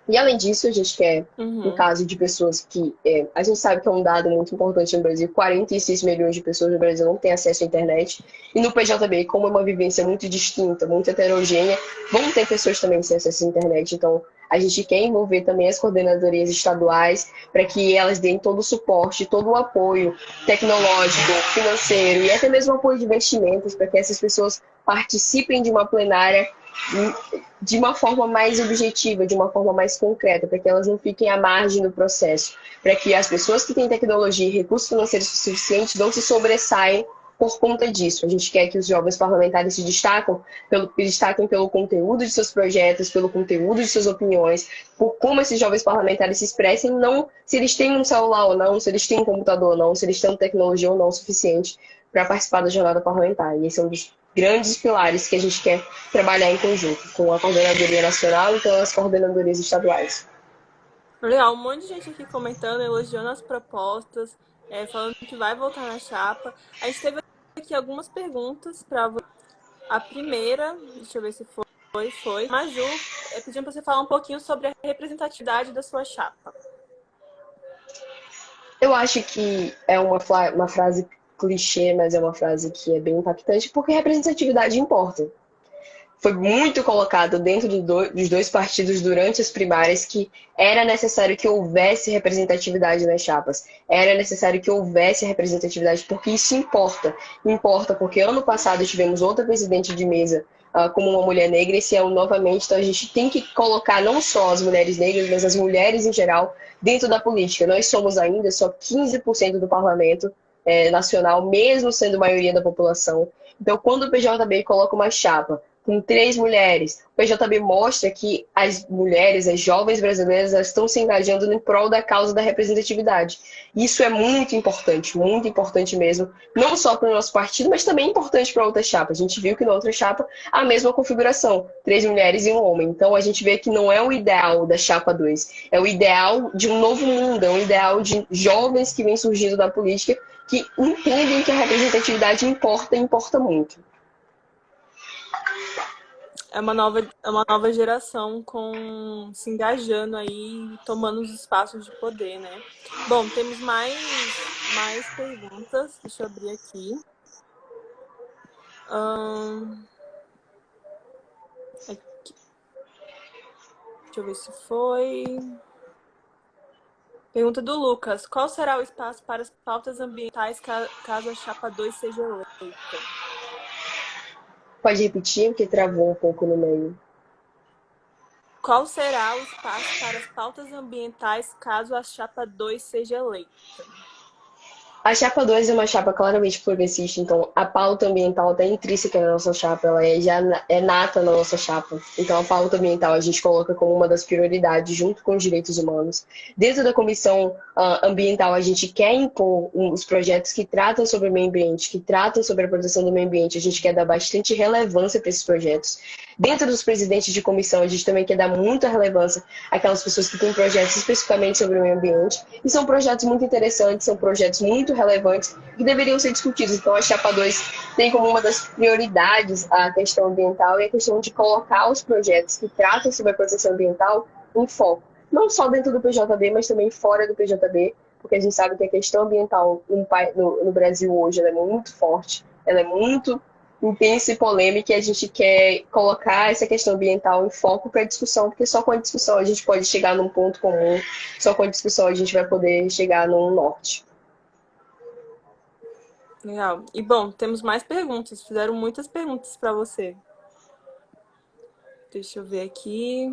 E além disso, a gente quer, no caso de pessoas que... a gente sabe que é um dado muito importante no Brasil, 46 milhões de pessoas no Brasil não têm acesso à internet. E no PJB, como é uma vivência muito distinta, muito heterogênea, vão ter pessoas também sem acesso à internet. Então, a gente quer envolver também as coordenadorias estaduais para que elas deem todo o suporte, todo o apoio tecnológico, financeiro e até mesmo apoio de investimentos para que essas pessoas participem de uma plenária de uma forma mais objetiva, de uma forma mais concreta, para que elas não fiquem à margem do processo, para que as pessoas que têm tecnologia e recursos financeiros suficientes não se sobressaem por conta disso. A gente quer que os jovens parlamentares se destaquem pelo conteúdo de seus projetos, pelo conteúdo de suas opiniões, por como esses jovens parlamentares se expressem, não se eles têm um celular ou não, se eles têm um computador ou não, se eles têm tecnologia ou não suficiente para participar da jornada parlamentar. E esse é um dos grandes pilares que a gente quer trabalhar em conjunto com a Coordenadoria Nacional e com as coordenadorias estaduais. Legal, um monte de gente aqui comentando, elogiando as propostas, falando que vai voltar na chapa. A gente teve aqui algumas perguntas para você. A primeira, deixa eu ver se foi. Maju, pedindo para você falar um pouquinho sobre a representatividade da sua chapa. Eu acho que é uma frase clichê, mas é uma frase que é bem impactante, porque representatividade importa. Foi muito colocado dentro dos dois partidos durante as primárias que era necessário que houvesse representatividade nas chapas. Era necessário que houvesse representatividade, porque isso importa. Importa porque ano passado tivemos outra presidente de mesa como uma mulher negra, e esse ano novamente, então a gente tem que colocar não só as mulheres negras, mas as mulheres em geral dentro da política. Nós somos ainda só 15% do parlamento nacional, mesmo sendo maioria da população. Então, quando o PJB coloca uma chapa com 3 mulheres, o PJB mostra que as mulheres, as jovens brasileiras, elas estão se engajando em prol da causa da representatividade. Isso é muito importante mesmo, não só para o nosso partido, mas também importante para outra chapa. A gente viu que na outra chapa a mesma configuração, 3 mulheres e um homem. Então a gente vê que não é o ideal da chapa 2, é o ideal de um novo mundo, é o ideal de jovens que vêm surgindo da política, que entendem que a representatividade importa e importa muito. É uma nova geração se engajando aí, tomando os espaços de poder, né? Bom, temos mais perguntas. Deixa eu abrir aqui. Aqui. Deixa eu ver se foi. Pergunta do Lucas. Qual será o espaço para as pautas ambientais caso a chapa 2 seja eleita? Pode repetir, porque travou um pouco no meio. Qual será o espaço para as pautas ambientais caso a chapa 2 seja eleita? A chapa 2 é uma chapa claramente progressista, então a pauta ambiental está intrínseca na nossa chapa, ela já é nata na nossa chapa. Então a pauta ambiental a gente coloca como uma das prioridades junto com os direitos humanos. Dentro da comissão ambiental a gente quer impor os projetos que tratam sobre o meio ambiente, que tratam sobre a proteção do meio ambiente, a gente quer dar bastante relevância para esses projetos. Dentro dos presidentes de comissão, a gente também quer dar muita relevância àquelas pessoas que têm projetos especificamente sobre o meio ambiente. E são projetos muito interessantes, são projetos muito relevantes que deveriam ser discutidos. Então, a Chapa 2 tem como uma das prioridades a questão ambiental e a questão de colocar os projetos que tratam sobre a proteção ambiental em foco. Não só dentro do PJB, mas também fora do PJB, porque a gente sabe que a questão ambiental no Brasil hoje ela é muito forte, ela é muito intensa e polêmica, e a gente quer colocar essa questão ambiental em foco para a discussão, porque só com a discussão a gente pode chegar num ponto comum, só com a discussão a gente vai poder chegar num norte. Legal. E bom, temos mais perguntas. Fizeram muitas perguntas para você. Deixa eu ver aqui.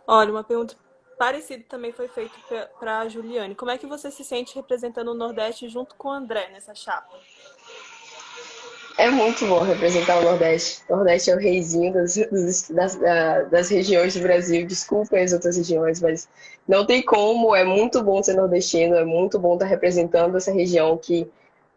Olha, uma pergunta parecida também foi feita para a Juliane. Como é que você se sente representando o Nordeste junto com o André nessa chapa? É muito bom representar o Nordeste. O Nordeste é o reizinho das regiões do Brasil. Desculpem as outras regiões, mas não tem como. É muito bom ser nordestino, é muito bom estar representando essa região que,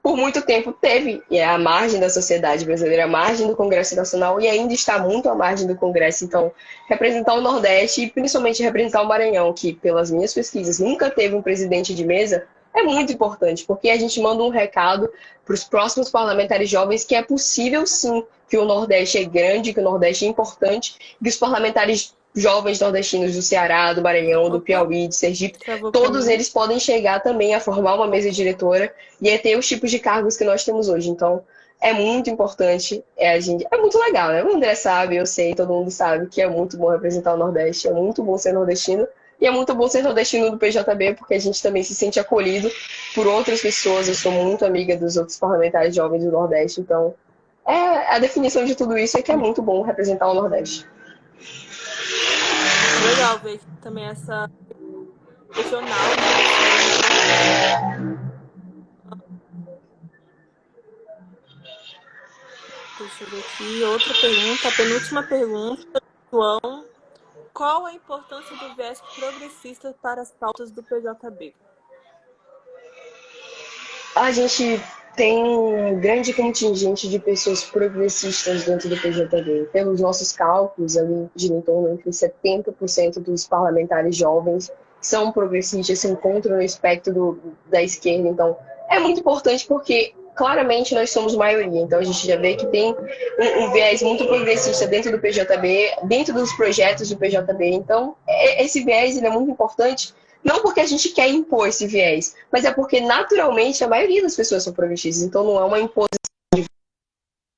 por muito tempo, teve e é à margem da sociedade brasileira, à margem do Congresso Nacional e ainda está muito à margem do Congresso. Então, representar o Nordeste e principalmente representar o Maranhão, que, pelas minhas pesquisas, nunca teve um presidente de mesa, é muito importante, porque a gente manda um recado para os próximos parlamentares jovens que é possível sim, que o Nordeste é grande, que o Nordeste é importante, que os parlamentares jovens nordestinos do Ceará, do Maranhão, do Piauí, de Sergipe, todos eles podem chegar também a formar uma mesa diretora e a ter os tipos de cargos que nós temos hoje. Então, é muito importante, é muito legal, né? O André sabe, eu sei, todo mundo sabe que é muito bom representar o Nordeste, é muito bom ser nordestino. E é muito bom ser nordestino do PJB, porque a gente também se sente acolhido por outras pessoas. Eu sou muito amiga dos outros parlamentares jovens do Nordeste, então a definição de tudo isso é que é muito bom representar o Nordeste. Legal ver também essa regional, né? Deixa eu ver aqui, outra pergunta, a penúltima pergunta, João. Qual a importância do viés progressista para as pautas do PJB? A gente tem um grande contingente de pessoas progressistas dentro do PJB. Pelos nossos cálculos, ali gira em torno entre 70% dos parlamentares jovens são progressistas, se encontram no espectro da esquerda. Então, é muito importante porque claramente nós somos maioria. Então, a gente já vê que tem um viés muito progressista dentro do PJB, dentro dos projetos do PJB. Então, esse viés ele é muito importante, não porque a gente quer impor esse viés, mas é porque, naturalmente, a maioria das pessoas são progressistas. Então, não é uma imposição de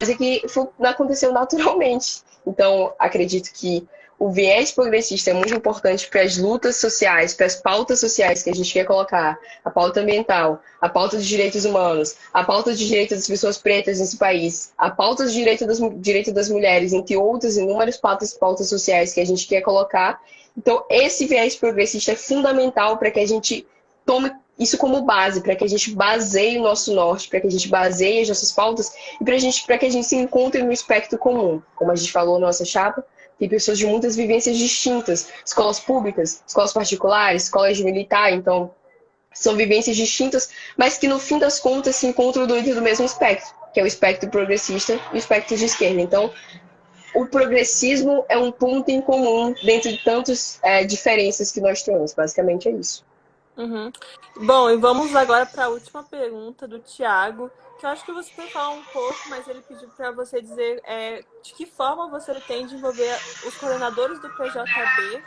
coisa que aconteceu naturalmente. Então, acredito que o viés progressista é muito importante para as lutas sociais, para as pautas sociais que a gente quer colocar, a pauta ambiental, a pauta dos direitos humanos, a pauta dos direitos das pessoas pretas nesse país, a pauta dos direitos das mulheres, entre outras inúmeras pautas sociais que a gente quer colocar. Então, esse viés progressista é fundamental para que a gente tome isso como base, para que a gente baseie o nosso norte, para que a gente baseie as nossas pautas e para que a gente se encontre no espectro comum. Como a gente falou na nossa chapa, tem pessoas de muitas vivências distintas, escolas públicas, escolas particulares, colégio militar, então são vivências distintas, mas que no fim das contas se encontram dentro do mesmo espectro, que é o espectro progressista e o espectro de esquerda. Então, o progressismo é um ponto em comum dentro de tantas diferenças que nós temos, basicamente é isso. Uhum. Bom, e vamos agora para a última pergunta do Tiago, que eu acho que você vai falar um pouco, mas ele pediu para você dizer de que forma você tem de envolver os coordenadores do PJB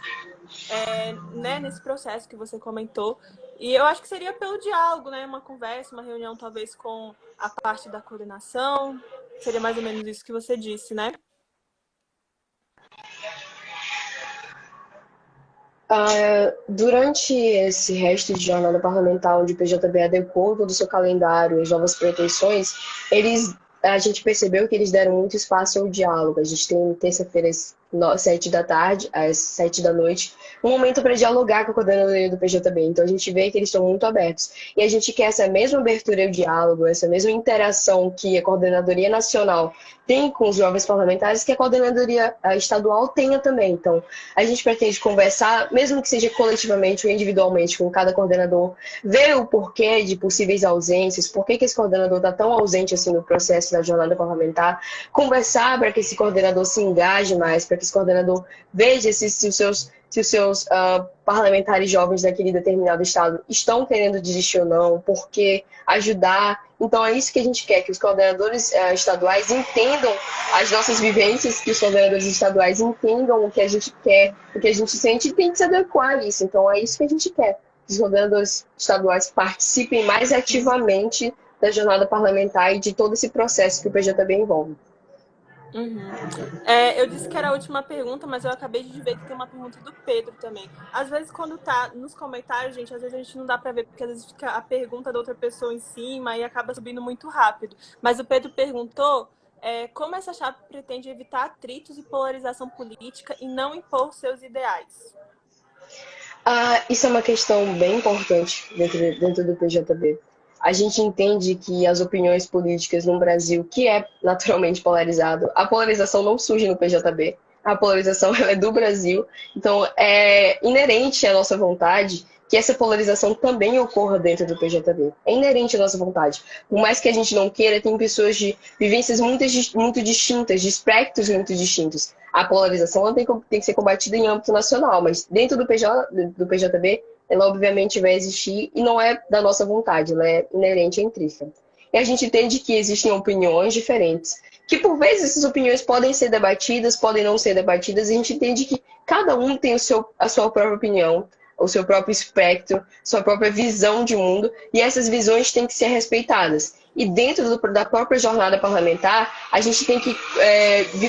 né, nesse processo que você comentou. E eu acho que seria pelo diálogo, né? Uma conversa, uma reunião talvez com a parte da coordenação. Seria mais ou menos isso que você disse, né? Durante esse resto de jornada parlamentar, onde o PJB adequou todo o seu calendário, as novas pretensões, a gente percebeu que eles deram muito espaço ao diálogo. A gente tem terça-feira às 7 da tarde, às 7 da noite, um momento para dialogar com a coordenadoria do PJB. Então a gente vê que eles estão muito abertos. E a gente quer essa mesma abertura ao diálogo, essa mesma interação que a coordenadoria nacional tem com os jovens parlamentares, que a coordenadoria estadual tenha também. Então, a gente pretende conversar, mesmo que seja coletivamente ou individualmente, com cada coordenador, ver o porquê de possíveis ausências, por que esse coordenador está tão ausente assim no processo da jornada parlamentar, conversar para que esse coordenador se engaje mais, para que esse coordenador veja se os seus parlamentares jovens daquele determinado estado estão querendo desistir ou não, por que ajudar. Então é isso que a gente quer, que os coordenadores estaduais entendam as nossas vivências, que os coordenadores estaduais entendam o que a gente quer, o que a gente sente e tem que se adequar a isso. Então é isso que a gente quer, que os coordenadores estaduais participem mais ativamente da jornada parlamentar e de todo esse processo que o PJB envolve. Eu disse que era a última pergunta, mas eu acabei de ver que tem uma pergunta do Pedro também. Às vezes, quando tá nos comentários, gente, às vezes a gente não dá para ver, porque às vezes fica a pergunta da outra pessoa em cima e acaba subindo muito rápido. Mas o Pedro perguntou como essa chapa pretende evitar atritos e polarização política e não impor seus ideais. Isso é uma questão bem importante dentro do PJB. A gente entende que as opiniões políticas no Brasil, que é naturalmente polarizado, a polarização não surge no PJB, a polarização é do Brasil, então é inerente à nossa vontade que essa polarização também ocorra dentro do PJB. É inerente à nossa vontade. Por mais que a gente não queira, tem pessoas de vivências muito distintas, de espectros muito distintos. A polarização ela tem que ser combatida em âmbito nacional, mas dentro do PJB, ela obviamente vai existir e não é da nossa vontade, ela é inerente à intrínseca. E a gente entende que existem opiniões diferentes, que por vezes essas opiniões podem ser debatidas, podem não ser debatidas, e a gente entende que cada um tem a sua própria opinião, o seu próprio espectro, sua própria visão de mundo, e essas visões têm que ser respeitadas. E dentro da própria jornada parlamentar, a gente tem que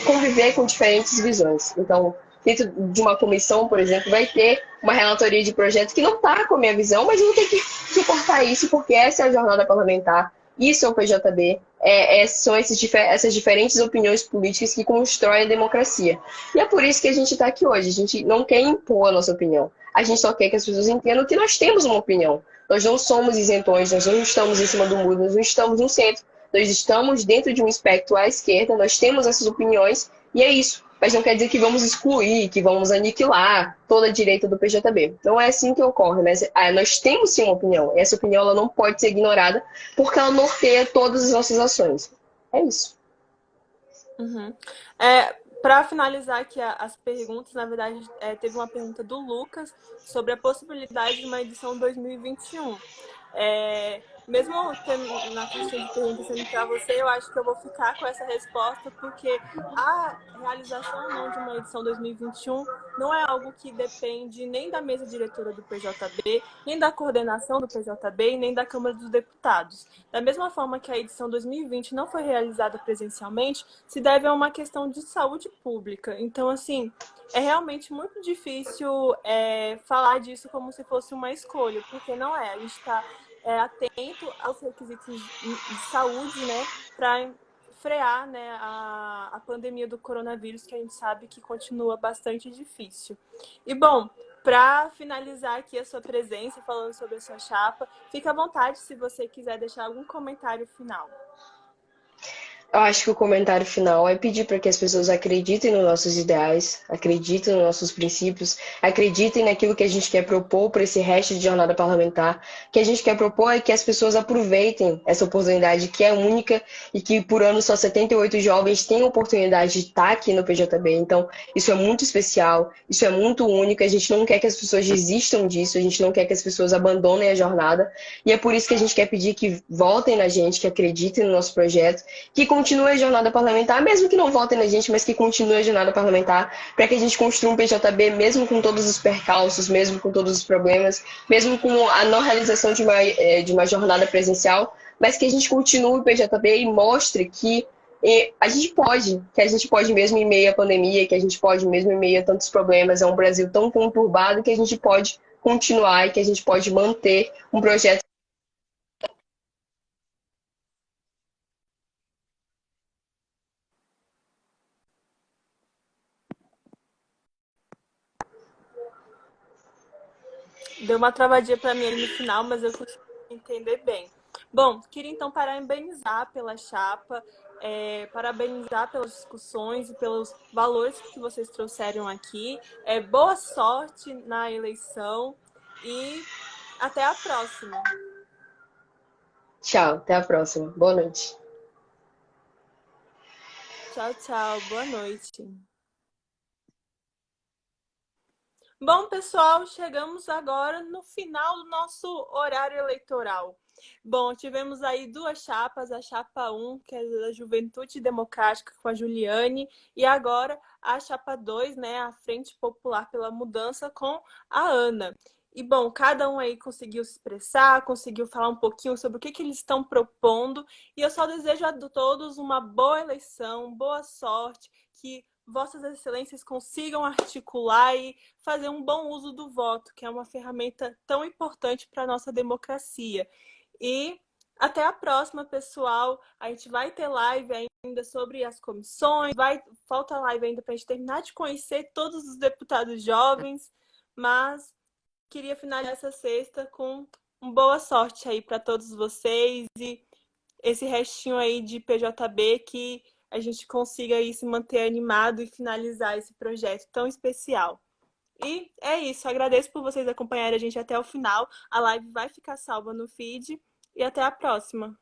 conviver com diferentes visões. Então, dentro de uma comissão, por exemplo, vai ter uma relatoria de projeto que não está com a minha visão, mas eu vou ter que suportar isso, porque essa é a jornada parlamentar, isso é o PJB, são essas diferentes opiniões políticas que constroem a democracia. E é por isso que a gente está aqui hoje. A gente não quer impor a nossa opinião. A gente só quer que as pessoas entendam que nós temos uma opinião. Nós não somos isentões, nós não estamos em cima do muro, nós não estamos no centro. Nós estamos dentro de um espectro à esquerda, nós temos essas opiniões e é isso. Mas não quer dizer que vamos excluir, que vamos aniquilar toda a direita do PJB. Não é assim que ocorre, mas nós temos sim uma opinião. Essa opinião ela não pode ser ignorada porque ela norteia todas as nossas ações. É isso. Para finalizar aqui as perguntas, na verdade, teve uma pergunta do Lucas sobre a possibilidade de uma edição 2021. Mesmo tendo na caixinha de perguntas sendo para você, eu acho que eu vou ficar com essa resposta, porque a realização ou não de uma edição 2021 não é algo que depende nem da mesa diretora do PJB, nem da coordenação do PJB, nem da Câmara dos Deputados. Da mesma forma que a edição 2020 não foi realizada presencialmente, se deve a uma questão de saúde pública. Então, assim, é realmente muito difícil falar disso como se fosse uma escolha, porque não é. A gente está atento aos requisitos de saúde, né, para frear, né, a pandemia do coronavírus, que a gente sabe que continua bastante difícil. E, bom, para finalizar aqui a sua presença, falando sobre a sua chapa, fica à vontade se você quiser deixar algum comentário final. Eu acho que o comentário final é pedir para que as pessoas acreditem nos nossos ideais, acreditem nos nossos princípios, acreditem naquilo que a gente quer propor para esse resto de jornada parlamentar. O que a gente quer propor é que as pessoas aproveitem essa oportunidade que é única e que por ano só 78 jovens têm a oportunidade de estar aqui no PJB. Então, isso é muito especial, isso é muito único. A gente não quer que as pessoas desistam disso, a gente não quer que as pessoas abandonem a jornada. E é por isso que a gente quer pedir que votem na gente, que acreditem no nosso projeto, que continue a jornada parlamentar, mesmo que não votem na gente, mas que continue a jornada parlamentar, para que a gente construa um PJB, mesmo com todos os percalços, mesmo com todos os problemas, mesmo com a não realização de uma jornada presencial, mas que a gente continue o PJB e mostre que a gente pode mesmo em meio à pandemia, que a gente pode mesmo em meio a tantos problemas, é um Brasil tão conturbado que a gente pode continuar e que a gente pode manter um projeto. Deu uma travadinha para mim ali no final, mas eu consegui entender bem. Bom, queria então parabenizar pela chapa, parabenizar pelas discussões e pelos valores que vocês trouxeram aqui. Boa sorte na eleição e até a próxima. Tchau, até a próxima. Boa noite. Tchau, tchau. Boa noite. Bom, pessoal, chegamos agora no final do nosso horário eleitoral. Bom, tivemos aí duas chapas, a chapa 1, que é da Juventude Democrática com a Juliane, e agora a chapa 2, né, a Frente Popular pela Mudança com a Ana. E, bom, cada um aí conseguiu se expressar, conseguiu falar um pouquinho sobre o que eles estão propondo. E eu só desejo a todos uma boa eleição, boa sorte, que Vossas Excelências consigam articular e fazer um bom uso do voto, que é uma ferramenta tão importante para a nossa democracia. E até a próxima, pessoal. A gente vai ter live ainda sobre as comissões, falta live ainda para a gente terminar de conhecer todos os deputados jovens, mas queria finalizar essa sexta com uma boa sorte aí para todos vocês e esse restinho aí de PJB, que a gente consiga aí se manter animado e finalizar esse projeto tão especial. E é isso, agradeço por vocês acompanharem a gente até o final. A live vai ficar salva no feed e até a próxima.